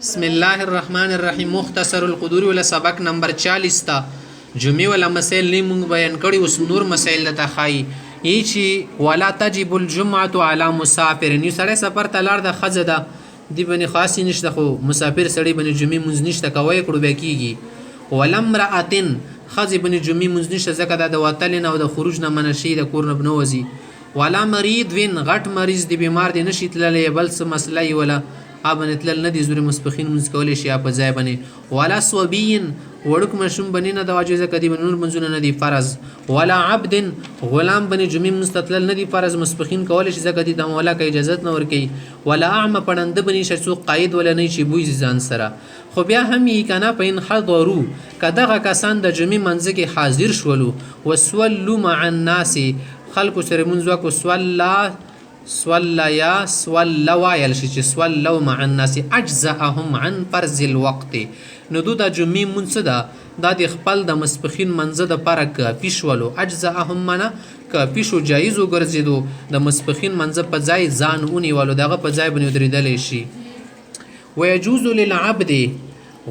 بسم الله الرحمن الرحیم مختصر القدور ولا سبق نمبر 40 تا جمعی ولا مسائل نیمون بیان کړي اوس نور مسائل ته خای ای چې ولا تجب الجمعه على مسافر نو سړی سفر ته لاړ د خزه ده دی بني خاصی نشته خو مسافر سړی بني جمعی منځ نشته کوي کړو به کیږي ولا امراتن خزه بني جمعی منځ نشته ځکه د وتل نه او د خروج نه منشي د کور نه بنوځي ولا مريض وین غټ مریض دی بیمار دی نشي تللی بل څه مسله ولا ابن تلل نه دي زوري مسبخین منځ کولې شي په ځای باندې ولا صبین وړک مشوم بنی نه د واجب کدی بنور منځونه نه دي فرض ولا عبد غلام بنی جمعی مستقل نه دي فرض مسبخین کولې شي ځکه دي د مولا کې اجازه نه ورکي ولا اعمى پړند بنی شسو قائد ولا نه شي بوی ځان سره خو بیا هم یې کنه پین حضرو کداغه کسان د جمعی منځ کې حاضر شولو وسولوا مع الناس خلق سره منځ وکړو سولیا وایل شي چې سولو مع الناس اجزاهم عن فرض الوقت نو دو د جمعې منځ ده د خپل د مسبخین منځ د پاره کافي شولو اجزاهم معنا کافي شو جایز وګرځېدو د مسبخین منځ په ځای ځان ونیولو دغه په ځای باندې ودرېدلی شي ويجوز للعبد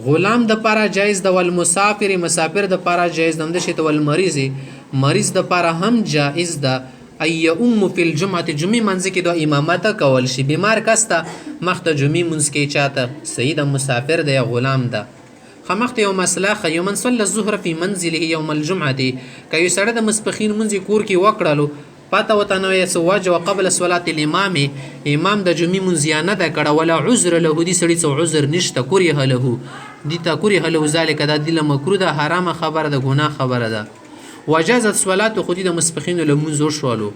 غلام د پاره جایز د والمسافر مسافر د پاره جایز د شي د والمریض مریض د پاره هم جایز ده ای فی الجمعه جمعی منځ کې د امامت کول شي بیمار کسته مخته جمعی منځ کې چاته سید مسافر دی غلام ده خمخته یو مسله خ یومن صلی الظهر فی منزله یوم الجمعه کای سره د مسبخین منځ کور کې وکړلو پاته وته نو یې سواج قبل صلاه الامام امام د جمعی منځ نه د کړه ولا عذر له دي سړی څو عذر نشته کوریه له دي تا کوریه له ذالک د دل مکروه ده حرامه خبره ده ګناه خبره ده وجازت صلات خودی د مسبخین له منځ شوالو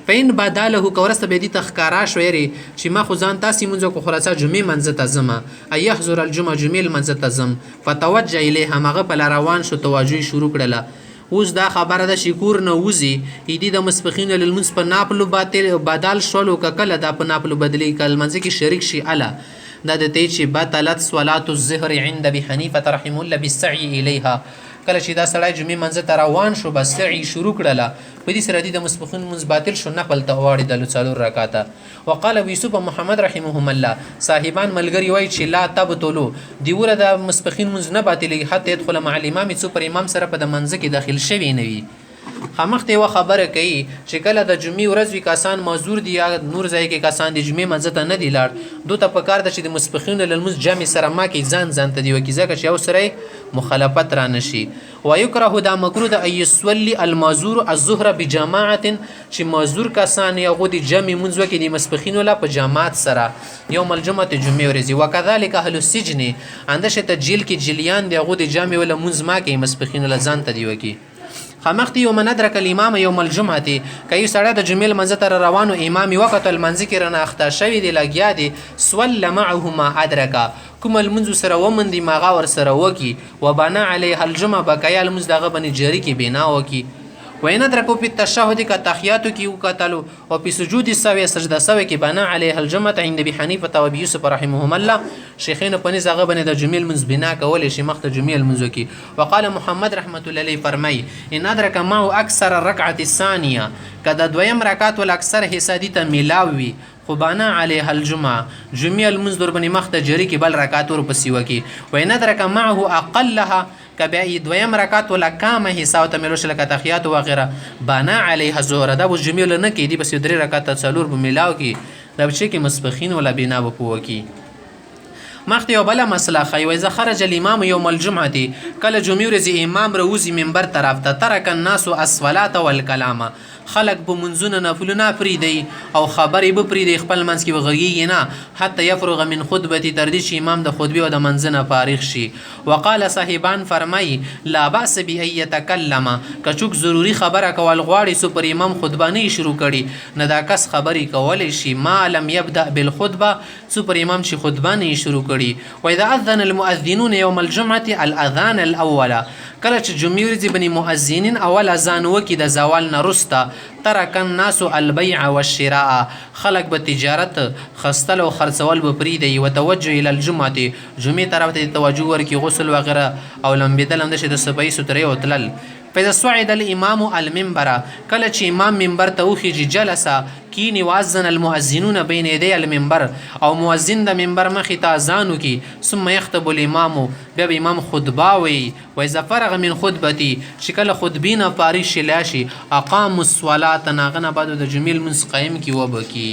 پین بداله کورسته به دي تخکارا شويري چې ما خو ځان تاسو منځ کو خلاصه جمعې منځ ته زما ايحضر الجمعه جمعې منځ ته زم فتوجه الیها مغه په روان شو توجه شروع کړله اوس دا خبره ده شکور نه وزي ایدی د مسبخین له منځ په ناپلو باطل بدل شولو کله د په ناپلو بدلی کل منځ کې شریک شي الا دا د تی چې بطلت صلاه الظهر عند ابي حنيفه رحمه الله بالسعي اليها کله چې دا سړی جمعې منځ ته روان شو بس سعی شروع کړله په دې سره د مسبخین منځ باطل شو نقل ته واړي د څلور رکعاته وقال يوسف محمد رحمهم الله صاحبان ملګری وای چې لا تبتلو دیوره د مسبخین منځ نه باطل حتی يدخل مع الامام څو پر امام سره په د منځ کې داخل شوی نه وي خامخته و خبره کوي چې کله د جمعې ورځ وی کسان معذور دي یا نور ځای کې کسان د جمعې منځ ته نه دی لاړ دوی ته پکار ده چې د مسبخین له منځ جمع سره ما کې ځان ته دی وکي ځکه چې یو سره مخالفت را نشي ويكره دا مکروه د ايصلي المعذور الظهر بجماعه چې معذور کسان یو د جمع منځ وکي د مسبخین له په جماعت سره یوم الجمعه جمعې ورځ وکذلك اهل السجن اندشه تجیل کې جلیان دی د جمع له منځ ما کې مسبخین له ځان ته دی وکي خمختی یوم ندرک الامام یوم الجمعه کای سړی د جمعې منځ ته روانو امام وخت المنځ کې رنه اخته شوی دی لګیا دی سول معهما ادرکا کوم المنځ سره ومندي ماغه ور سره وکي وبنا علیه الجمعه بکای المنځ دغه بنی جری کې بنا وکي وین درکو په تشهود کې تحیاتو کې وکتلو او په سجود سوي سجده سوي کې بنا علیه الجمعه عند ابي حنیفه او ابي یوسف رحمهم الله شیخین په نس هغه باندې د جمعې منځ بنا کول شي مخته جمعې منځ کې وقال محمد رحمت الله علیه فرمای ان ادرک معه اکثر الركعه الثانيه کدا دویم رکعت ول اکثر حصہ دي ته ملاوي خو بانا علیه الجمعه جمعې المنذ در باندې مخته جری کې بل رکعت ور پسې وکي وین ادرک معه اقلها کبه دویم رکعت ولا کامه حصہ او تملو شل کتحیات و غیره بانا علیه الظهر دا بس جمعې نه کې دي بس درې رکعت څلور به ملاو کې دا چې کې مسبخین ولا بنا وپوکي مخته یو بل مسله خی و اذا خرج الامام يوم الجمعه کله جمعې ورځ امام روزي منبر طرف ته ترک الناس الصلاه والكلام خلق به منځونه نفلونه پریدي او خبرې به پریدي خپل منځ کې وغږیږي نه حتی يفرغ من خطبه تر دې چې امام د خطبه او د منځنه فارغ شي وقال صاحبان فرمای لا باس بي يتكلم کچوک ضروری خبره کول غواړي سو پر امام خطبه نه شروع کړي نه دا کس خبرې کول شي ما لم يبدا بالخطبه سو پر امام چې خطبه نه شروع کړي و اذا اذن المؤذنون يوم الجمعه الاذان الاول کله چې جمعې ورځ بني مؤذنین اول اذان وکي د زوال نه رسته ترک الناس البيع والشراء خلق به تجارت خستل او خرڅول به پریدي وتوجه الى الجمعه جمعې طرف ته توجه ورکي غسل وغیره او لمبیدل هم د صفای سترې او تلل فاذا صعد الامام المنبر کله چې امام منبر ته وخیږي جلسه کینی واذن المؤذنون بین یدی المنبر او مؤذن د منبر مخې ته اذان وکي ثم يخطب الامام بیا به امام خطبه وي و اذا فرغ من خطبتي چې کله خطبینه فارغ شي اقام الصلاه ناغنه بعد د جمیل منس قائم کی وبکی